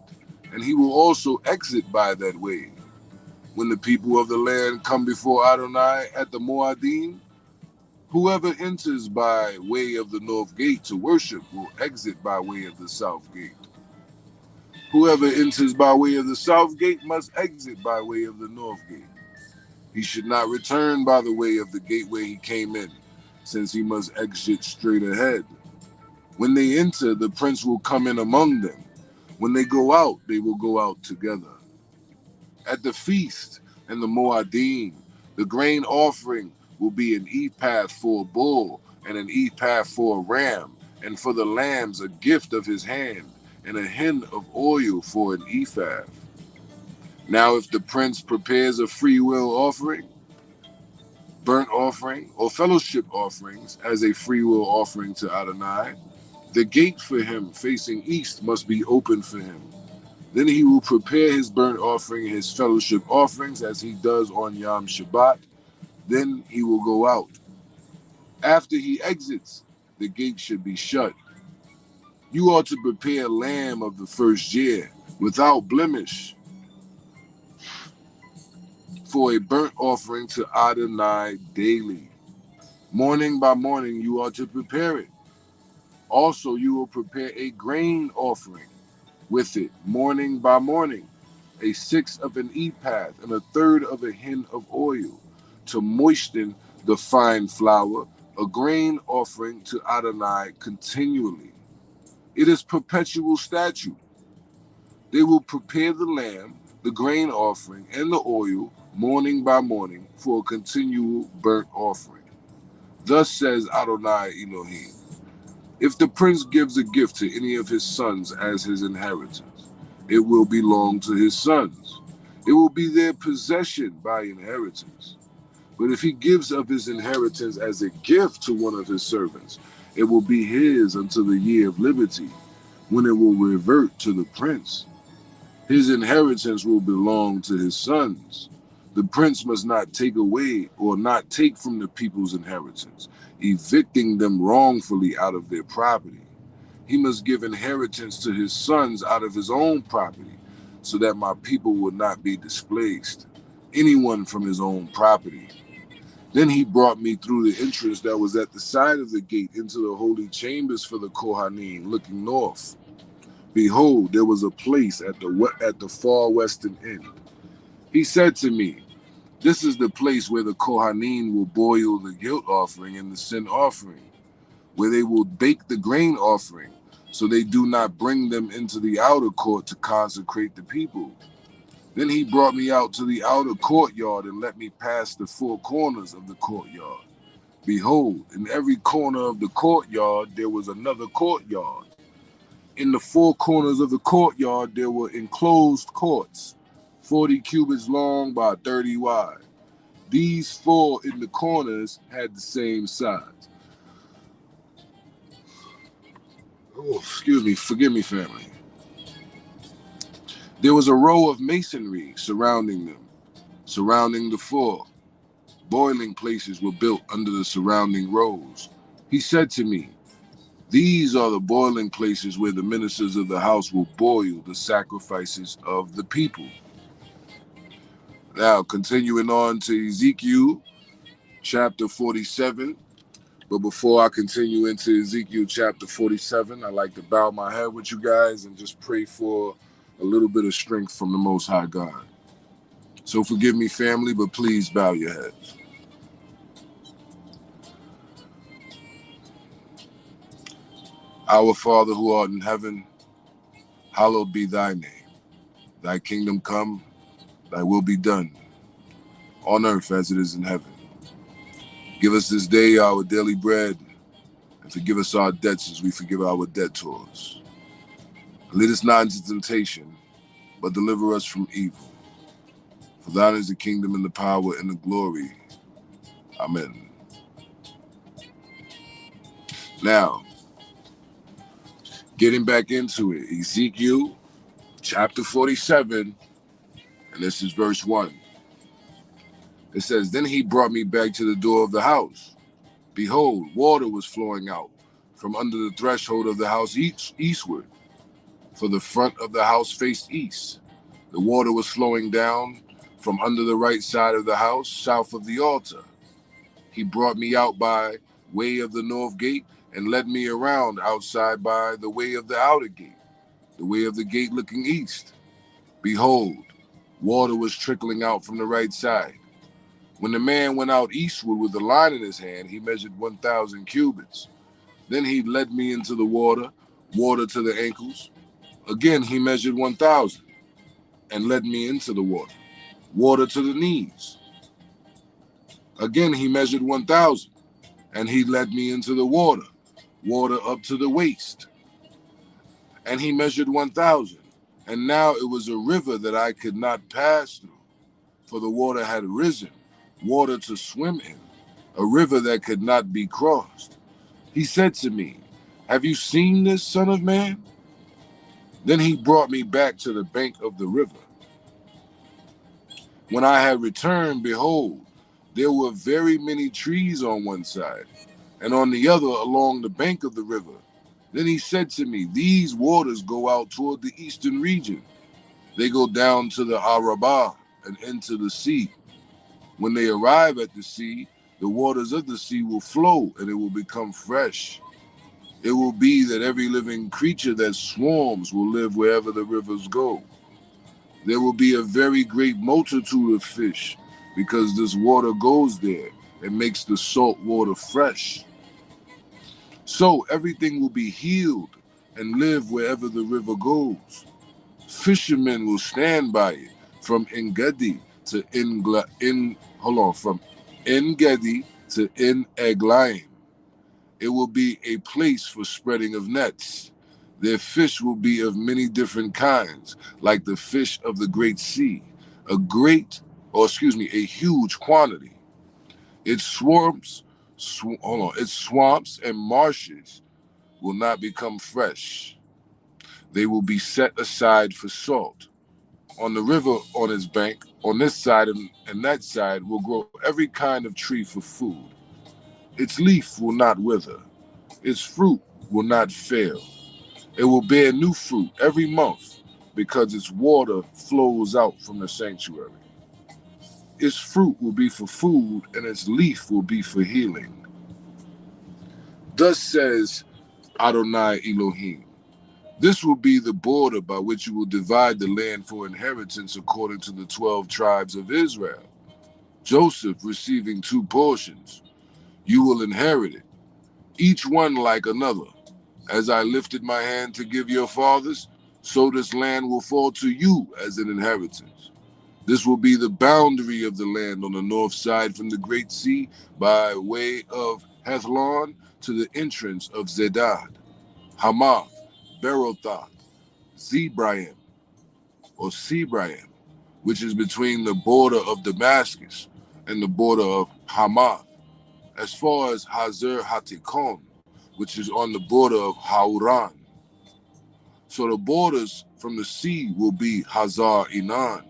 and he will also exit by that way. When the people of the land come before Adonai at the Moadim, whoever enters by way of the north gate to worship will exit by way of the south gate. Whoever enters by way of the south gate must exit by way of the north gate. He should not return by the way of the gateway he came in, since he must exit straight ahead. When they enter, the prince will come in among them. When they go out, they will go out together. At the feast and the Moadim, the grain offering will be an ephah for a bull and an ephah for a ram, and for the lambs a gift of his hand and a hin of oil for an ephah. Now if the prince prepares a free will offering, burnt offering, or fellowship offerings as a free will offering to Adonai, the gate for him facing east must be open for him. Then he will prepare his burnt offering and his fellowship offerings as he does on Yom Shabbat. Then he will go out. After he exits, the gate should be shut. You ought to prepare a lamb of the first year without blemish for a burnt offering to Adonai daily. Morning by morning you are to prepare it. Also you will prepare a grain offering with it, morning by morning, a sixth of an ephah and a third of a hin of oil, to moisten the fine flour, a grain offering to Adonai continually. It is perpetual statute. They will prepare the lamb, the grain offering, and the oil morning by morning for a continual burnt offering. Thus says Adonai Elohim, if the prince gives a gift to any of his sons as his inheritance, it will belong to his sons. It will be their possession by inheritance. But if he gives of his inheritance as a gift to one of his servants, it will be his until the year of liberty, when it will revert to the prince. His inheritance will belong to his sons. The prince must not take away or not take from the people's inheritance, evicting them wrongfully out of their property. He must give inheritance to his sons out of his own property, so that my people will not be displaced, anyone from his own property. Then he brought me through the entrance that was at the side of the gate into the holy chambers for the Kohanim, looking north. Behold, there was a place at the far western end. He said to me, this is the place where the Kohanim will boil the guilt offering and the sin offering, where they will bake the grain offering, so they do not bring them into the outer court to consecrate the people. Then he brought me out to the outer courtyard and let me pass the four corners of the courtyard. Behold, in every corner of the courtyard there was another courtyard. In the four corners of the courtyard there were enclosed courts, 40 cubits long by 30 wide. These four in the corners had the same size. Oh, excuse me, forgive me, family. There was a row of masonry surrounding them, surrounding the four. Boiling places were built under the surrounding rows. He said to me, these are the boiling places where the ministers of the house will boil the sacrifices of the people. Now, continuing on to Ezekiel chapter 47. But before I continue into Ezekiel chapter 47, I'd like to bow my head with you guys and just pray for a little bit of strength from the Most High God. So forgive me, family, but please bow your heads. Our Father who art in heaven, hallowed be thy name. Thy kingdom come, thy will be done, on earth as it is in heaven. Give us this day our daily bread, and forgive us our debts as we forgive our debtors. Lead us not into temptation, but deliver us from evil. For thine is the kingdom and the power and the glory. Amen. Now, getting back into it, Ezekiel chapter 47, and this is verse 1. It says, then he brought me back to the door of the house. Behold, water was flowing out from under the threshold of the house eastward, for the front of the house faced east. The water was flowing down from under the right side of the house, south of the altar. He brought me out by way of the north gate and led me around outside by the way of the outer gate, the way of the gate looking east. Behold, water was trickling out from the right side. When the man went out eastward with the line in his hand, he measured 1,000 cubits. Then he led me into the water to the ankles. Again, he measured 1,000 and led me into the water to the knees. Again, he measured 1,000 and he led me into the water up to the waist. And he measured 1,000. And now it was a river that I could not pass through, for the water had risen, water to swim in, a river that could not be crossed. He said to me, have you seen this, son of man? Then he brought me back to the bank of the river. When I had returned, behold, there were very many trees on one side, and on the other along the bank of the river. Then he said to me, these waters go out toward the eastern region. They go down to the Arabah and into the sea. When they arrive at the sea, The waters of the sea will flow, and it will become fresh. It will be that every living creature that swarms will live wherever the rivers go. There will be a very great multitude of fish, because this water goes there and makes the salt water fresh. So everything will be healed and live wherever the river goes. Fishermen will stand by it from En-Gedi to from En-Gedi to En-Eglaim. It will be a place for spreading of nets. Their fish will be of many different kinds, like the fish of the great sea, a huge quantity. Its swamps and marshes will not become fresh. They will be set aside for salt. On the river, on its bank, on this side and that side, will grow every kind of tree for food. Its leaf will not wither. Its fruit will not fail. It will bear new fruit every month, because its water flows out from the sanctuary. Its fruit will be for food, and its leaf will be for healing. Thus says Adonai Elohim. This will be the border by which you will divide the land for inheritance according to the 12 tribes of Israel. Joseph receiving 2 portions. You will inherit it, each one like another. As I lifted my hand to give your fathers, so this land will fall to you as an inheritance. This will be the boundary of the land on the north side from the Great Sea by way of Hethlon to the entrance of Zedad, Hamath, Berothoth, Zebraim, or Sebraim, which is between the border of Damascus and the border of Hamath, as far as Hazer Hatikon, which is on the border of Hauran. So the borders from the sea will be Hazar Enan,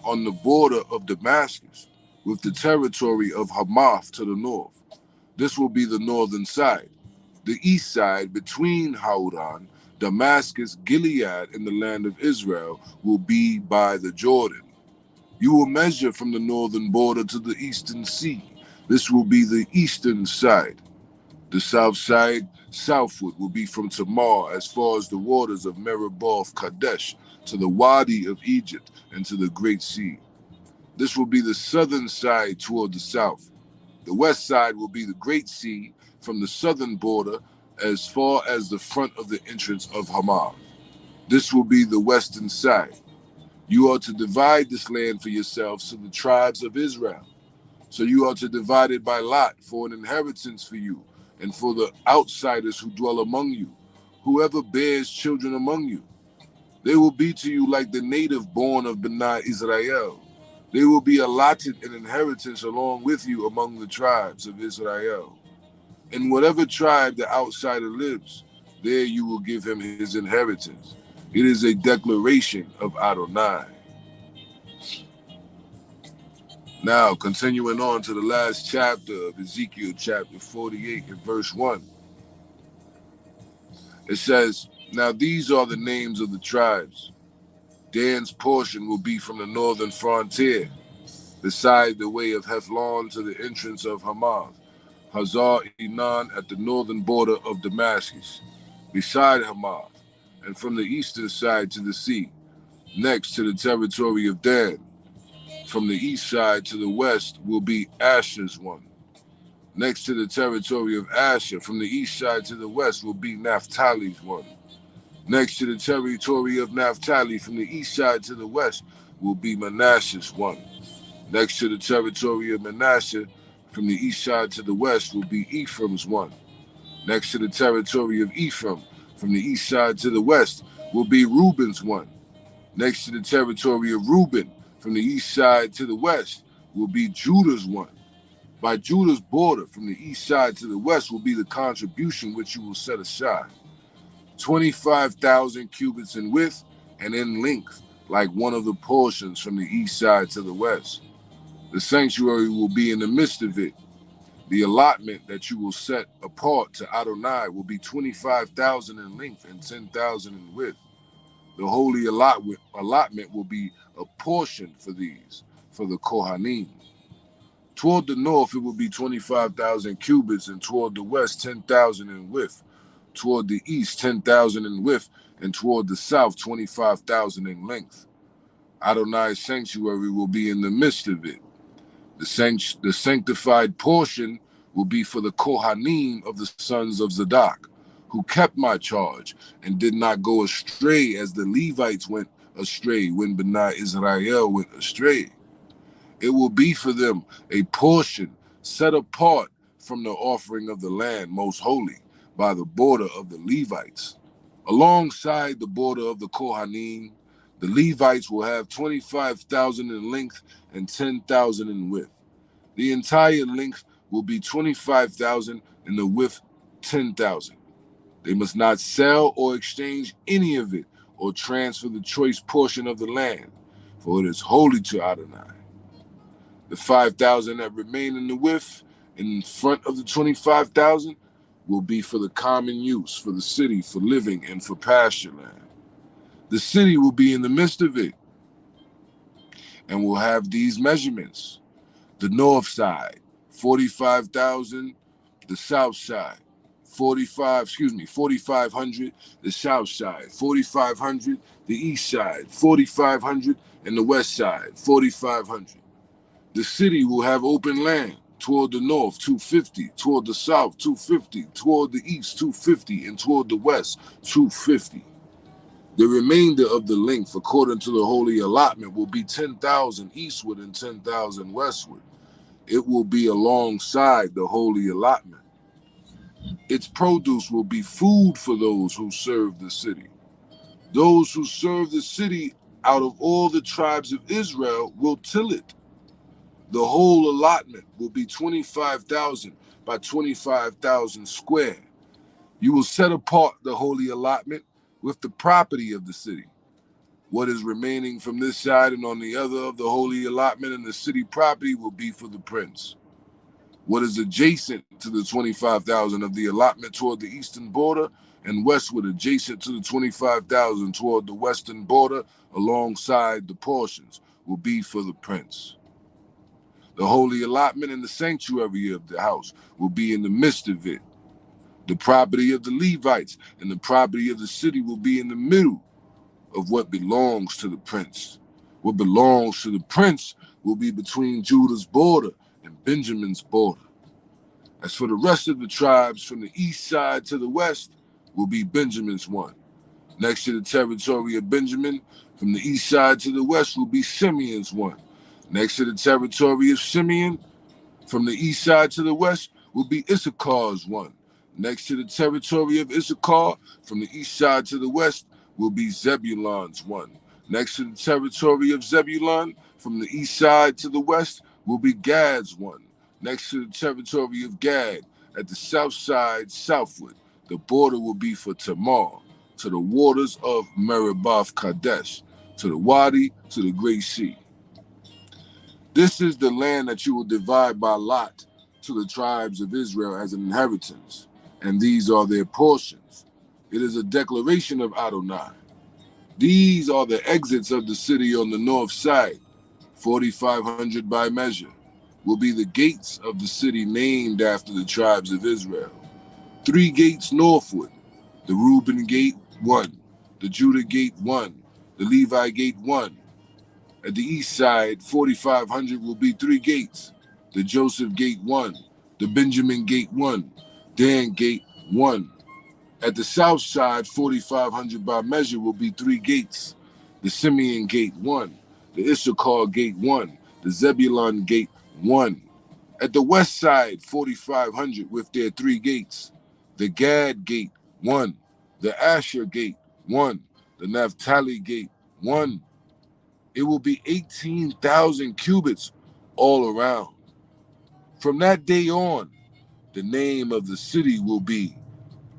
on the border of Damascus, with the territory of Hamath to the north. This will be the northern side. The east side, between Hauran, Damascus, Gilead, and the land of Israel, will be by the Jordan. You will measure from the northern border to the eastern sea. This will be the eastern side. The south side, southward, will be from Tamar as far as the waters of Meriboth Kadesh to the Wadi of Egypt and to the Great Sea. This will be the southern side toward the south. The west side will be the Great Sea from the southern border as far as the front of the entrance of Hamath. This will be the western side. You are to divide this land for yourselves to the tribes of Israel. So you are to divide it by lot for an inheritance for you and for the outsiders who dwell among you, whoever bears children among you. They will be to you like the native born of B'nai Israel. They will be allotted an inheritance along with you among the tribes of Israel. In whatever tribe the outsider lives, there you will give him his inheritance. It is a declaration of Adonai. Now, continuing on to the last chapter of Ezekiel, chapter 48, and verse 1. It says, now these are the names of the tribes. Dan's portion will be from the northern frontier, beside the way of Hethlon to the entrance of Hamath, Hazar Enan at the northern border of Damascus, beside Hamath, and from the eastern side to the sea, next to the territory of Dan. From the east side to the west will be Asher's one. Next to the territory of Asher, from the east side to the west will be Naphtali's one. Next to the territory of Naphtali, from the east side to the west will be Manasseh's one. Next to the territory of Manasseh, from the east side to the west will be Ephraim's one. Next to the territory of Ephraim, from the east side to the west will be Reuben's one. Next to the territory of Reuben, from the east side to the west will be Judah's one. By Judah's border, from the east side to the west will be the contribution which you will set aside. 25,000 cubits in width and in length, like one of the portions from the east side to the west. The sanctuary will be in the midst of it. The allotment that you will set apart to Adonai will be 25,000 in length and 10,000 in width. The holy allotment will be a portion for these, for the Kohanim. Toward the north, it will be 25,000 cubits, and toward the west, 10,000 in width. Toward the east, 10,000 in width, and toward the south, 25,000 in length. Adonai's sanctuary will be in the midst of it. The sanctified portion will be for the Kohanim of the sons of Zadok, who kept my charge and did not go astray as the Levites went astray when B'nai Israel went astray. It will be for them a portion set apart from the offering of the land most holy by the border of the Levites. Alongside the border of the Kohanim, the Levites will have 25,000 in length and 10,000 in width. The entire length will be 25,000 and the width 10,000. They must not sell or exchange any of it or transfer the choice portion of the land, for it is holy to Adonai. The 5,000 that remain in the width in front of the 25,000 will be for the common use, for the city, for living, and for pasture land. The city will be in the midst of it and will have these measurements. The north side, 45,000, the south side, 4,500, the south side, 4,500, the east side, 4,500, and the west side, 4,500. The city will have open land toward the north, 250, toward the south, 250, toward the east, 250, and toward the west, 250. The remainder of the length, according to the holy allotment, will be 10,000 eastward and 10,000 westward. It will be alongside the holy allotment. Its produce will be food for those who serve the city. Those who serve the city out of all the tribes of Israel will till it. The whole allotment will be 25,000 by 25,000 square. You will set apart the holy allotment with the property of the city. What is remaining from this side and on the other of the holy allotment and the city property will be for the prince. What is adjacent to the 25,000 of the allotment toward the eastern border and westward adjacent to the 25,000 toward the western border alongside the portions will be for the prince. The holy allotment and the sanctuary of the house will be in the midst of it. The property of the Levites and the property of the city will be in the middle of what belongs to the prince. What belongs to the prince will be between Judah's border and Benjamin's border. As for the rest of the tribes from the east side to the west will be Benjamin's one. Next to the territory of Benjamin, from the east side to the west will be Simeon's one. Next to the territory of Simeon, from the east side to the west, will be Issachar's one. Next to the territory of Issachar, from the east side to the west, will be Zebulun's one. Next to the territory of Zebulun, from the east side to the west, will be Gad's one. Next to the territory of Gad, at the south side southward, the border will be for Tamar, to the waters of Meribath Kadesh, to the Wadi, to the Great Sea. This is the land that you will divide by lot to the tribes of Israel as an inheritance, and these are their portions. It is a declaration of Adonai. These are the exits of the city on the north side, 4,500 by measure, will be the gates of the city named after the tribes of Israel. 3 gates northward, the Reuben gate 1, the Judah gate 1, the Levi gate 1. At the east side, 4,500 will be 3 gates, the Joseph gate 1, the Benjamin gate 1, Dan gate 1. At the south side, 4,500 by measure will be 3 gates, the Simeon gate 1, the Issachar gate 1, the Zebulun gate 1. At the west side, 4,500 with their 3 gates, the Gad gate 1, the Asher gate 1, the Naphtali gate 1. It will be 18,000 cubits all around. From that day on, the name of the city will be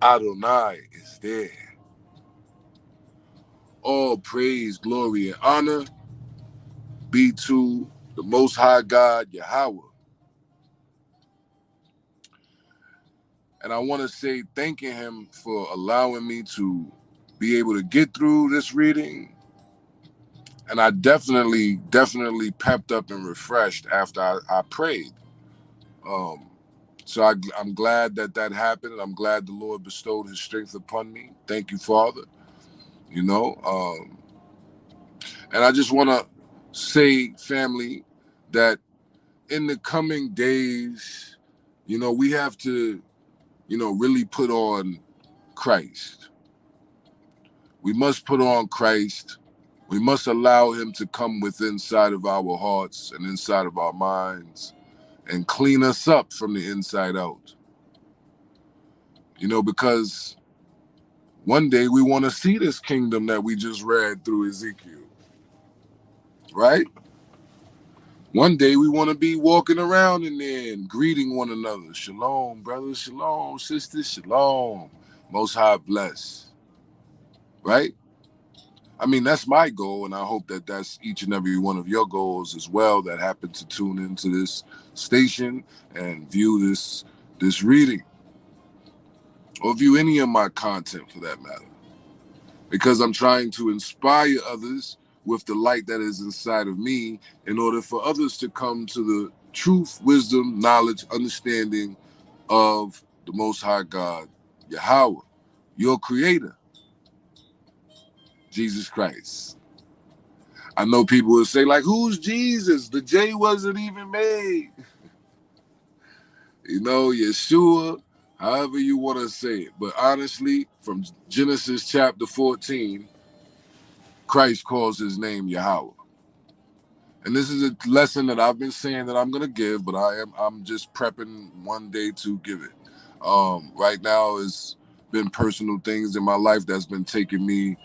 Adonai is there. All praise, glory, and honor be to the Most High God, Yahweh. And I want to say thanking him for allowing me to be able to get through this reading. And I definitely pepped up and refreshed after I prayed. So I'm glad that happened. I'm glad the Lord bestowed his strength upon me. Thank you, Father. You know, and I just want to say, family, that in the coming days, you know, we have to, you know, really put on Christ. We must put on Christ. We must allow him to come within inside of our hearts and inside of our minds and clean us up from the inside out. You know, because one day we want to see this kingdom that we just read through Ezekiel, right? One day we want to be walking around in there and greeting one another. Shalom, brothers. Shalom, sisters. Shalom. Most High bless. Right? I mean, that's my goal, and I hope that that's each and every one of your goals as well that happen to tune into this station and view this reading, or view any of my content for that matter. Because I'm trying to inspire others with the light that is inside of me in order for others to come to the truth, wisdom, knowledge, understanding of the Most High God, Yahweh, your creator, Jesus Christ. I know people will say, like, who's Jesus? The J wasn't even made. You know, Yeshua, however you want to say it. But honestly, from Genesis chapter 14, Christ calls his name Yahweh. And this is a lesson that I've been saying that I'm gonna give, but I'm just prepping one day to give it. Right now it's been personal things in my life that's been taking me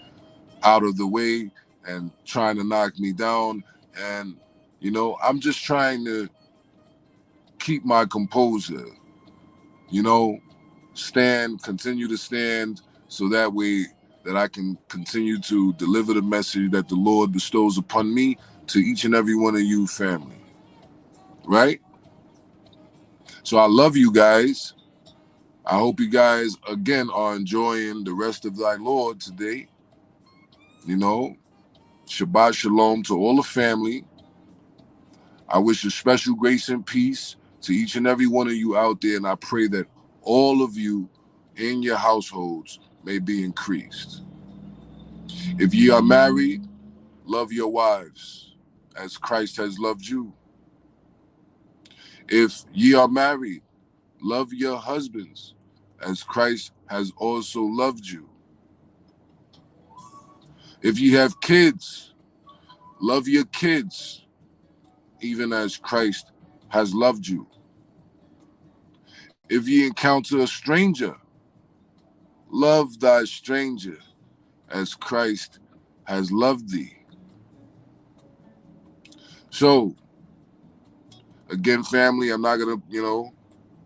out of the way and trying to knock me down. And you know, I'm just trying to keep my composure, you know, continue to stand, so that way that I can continue to deliver the message that the Lord bestows upon me to each and every one of you family, right? So I love you guys. I hope you guys, again, are enjoying the rest of thy Lord today. You know, Shabbat Shalom to all the family. I wish a special grace and peace to each and every one of you out there, and I pray that all of you in your households may be increased. If ye are married, love your wives as Christ has loved you. If ye are married, love your husbands as Christ has also loved you. If ye have kids, love your kids even as Christ has loved you. If ye encounter a stranger, love thy stranger as Christ has loved thee. So, again, family, I'm not going to,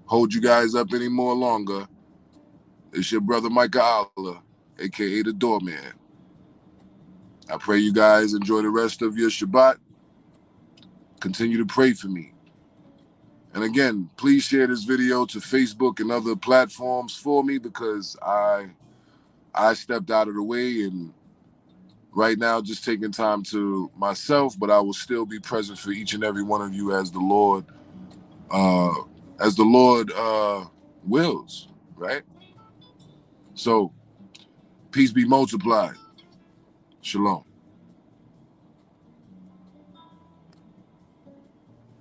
hold you guys up any more longer. It's your brother Micah Allah, a.k.a. the Doorman. I pray you guys enjoy the rest of your Shabbat. Continue to pray for me. And again, please share this video to Facebook and other platforms for me, because I stepped out of the way and right now just taking time to myself, but I will still be present for each and every one of you as the Lord wills, right? So peace be multiplied. Shalom.